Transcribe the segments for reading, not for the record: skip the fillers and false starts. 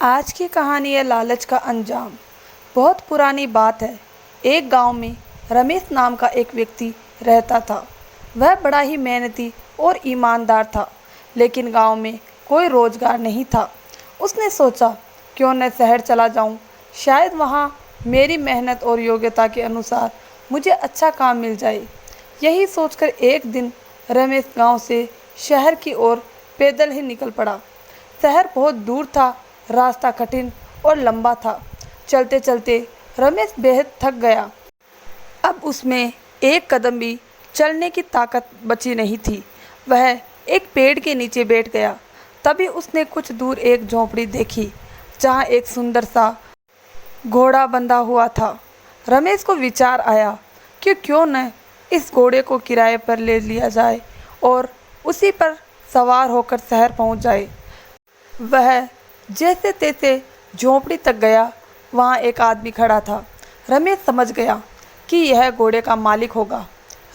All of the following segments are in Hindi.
आज की कहानी है लालच का अंजाम। बहुत पुरानी बात है। एक गांव में रमेश नाम का एक व्यक्ति रहता था। वह बड़ा ही मेहनती और ईमानदार था, लेकिन गांव में कोई रोजगार नहीं था। उसने सोचा, क्यों न शहर चला जाऊं, शायद वहां मेरी मेहनत और योग्यता के अनुसार मुझे अच्छा काम मिल जाए। यही सोचकर एक दिन रमेश गांव से शहर की ओर पैदल ही निकल पड़ा। शहर बहुत दूर था, रास्ता कठिन और लंबा था। चलते चलते रमेश बेहद थक गया। अब उसमें एक कदम भी चलने की ताकत बची नहीं थी। वह एक पेड़ के नीचे बैठ गया। तभी उसने कुछ दूर एक झोंपड़ी देखी, जहाँ एक सुंदर सा घोड़ा बंधा हुआ था। रमेश को विचार आया कि क्यों न इस घोड़े को किराए पर ले लिया जाए और उसी पर सवार होकर शहर पहुंच जाए। वह जैसे तैसे झोंपड़ी तक गया। वहाँ एक आदमी खड़ा था। रमेश समझ गया कि यह घोड़े का मालिक होगा।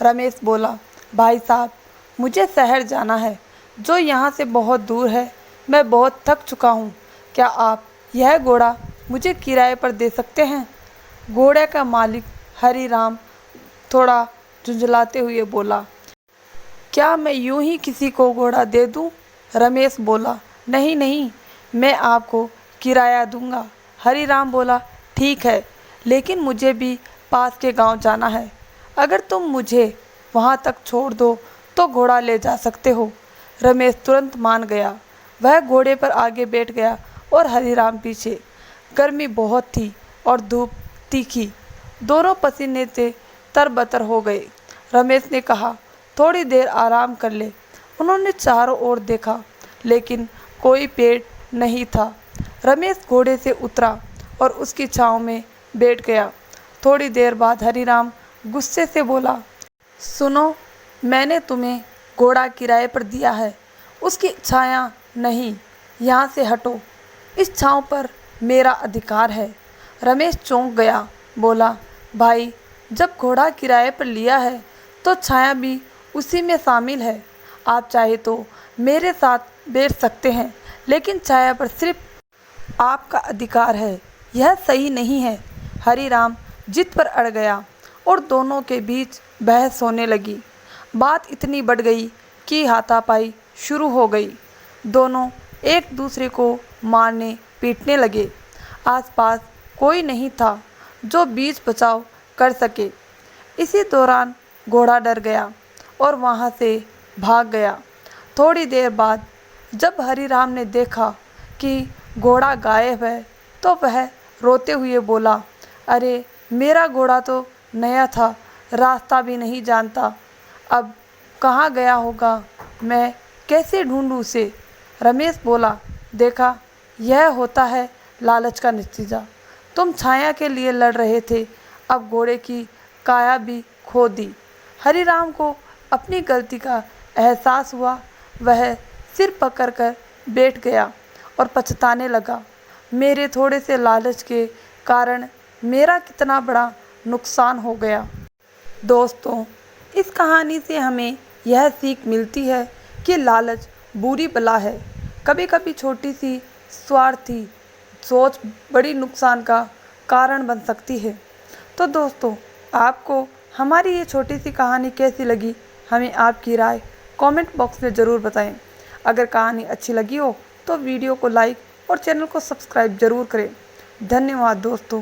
रमेश बोला, भाई साहब, मुझे शहर जाना है, जो यहाँ से बहुत दूर है। मैं बहुत थक चुका हूँ। क्या आप यह घोड़ा मुझे किराए पर दे सकते हैं? घोड़े का मालिक हरिराम थोड़ा झुंझलाते हुए बोला, क्या मैं यूं ही किसी को घोड़ा दे दूं? रमेश बोला, नहीं नहीं, मैं आपको किराया दूंगा। हरिराम बोला, ठीक है, लेकिन मुझे भी पास के गांव जाना है। अगर तुम मुझे वहां तक छोड़ दो तो घोड़ा ले जा सकते हो। रमेश तुरंत मान गया। वह घोड़े पर आगे बैठ गया और हरिराम पीछे। गर्मी बहुत थी और धूप तीखी। दोनों पसीने से तरबतर हो गए। रमेश ने कहा, थोड़ी देर आराम कर ले। उन्होंने चारों ओर देखा, लेकिन कोई पेड़ नहीं था। रमेश घोड़े से उतरा और उसकी छांव में बैठ गया। थोड़ी देर बाद हरिराम गुस्से से बोला, सुनो, मैंने तुम्हें घोड़ा किराए पर दिया है, उसकी छाया नहीं। यहाँ से हटो, इस छांव पर मेरा अधिकार है। रमेश चौंक गया, बोला, भाई, जब घोड़ा किराए पर लिया है तो छाया भी उसी में शामिल है। आप चाहे तो मेरे साथ बैठ सकते हैं, लेकिन छाया पर सिर्फ आपका अधिकार है। यह सही नहीं है। हरिराम जिद पर अड़ गया और दोनों के बीच बहस होने लगी। बात इतनी बढ़ गई कि हाथापाई शुरू हो गई। दोनों एक दूसरे को मारने पीटने लगे। आसपास कोई नहीं था जो बीच बचाव कर सके। इसी दौरान घोड़ा डर गया और वहाँ से भाग गया। थोड़ी देर बाद जब हरिराम ने देखा कि घोड़ा गायब है, तो वह रोते हुए बोला, अरे, मेरा घोड़ा तो नया था, रास्ता भी नहीं जानता। अब कहाँ गया होगा? मैं कैसे ढूंढूं उसे? रमेश बोला, देखा, यह होता है लालच का नतीजा। तुम छाया के लिए लड़ रहे थे, अब घोड़े की काया भी खो दी। हरिराम को अपनी गलती का एहसास हुआ। वह सिर पकड़कर बैठ गया और पछताने लगा। मेरे थोड़े से लालच के कारण मेरा कितना बड़ा नुकसान हो गया। दोस्तों, इस कहानी से हमें यह सीख मिलती है कि लालच बुरी बला है। कभी कभी छोटी सी स्वार्थी सोच बड़ी नुकसान का कारण बन सकती है। तो दोस्तों, आपको हमारी ये छोटी सी कहानी कैसी लगी? हमें आपकी राय कमेंट बॉक्स में ज़रूर बताएं। अगर कहानी अच्छी लगी हो तो वीडियो को लाइक और चैनल को सब्सक्राइब ज़रूर करें। धन्यवाद दोस्तों।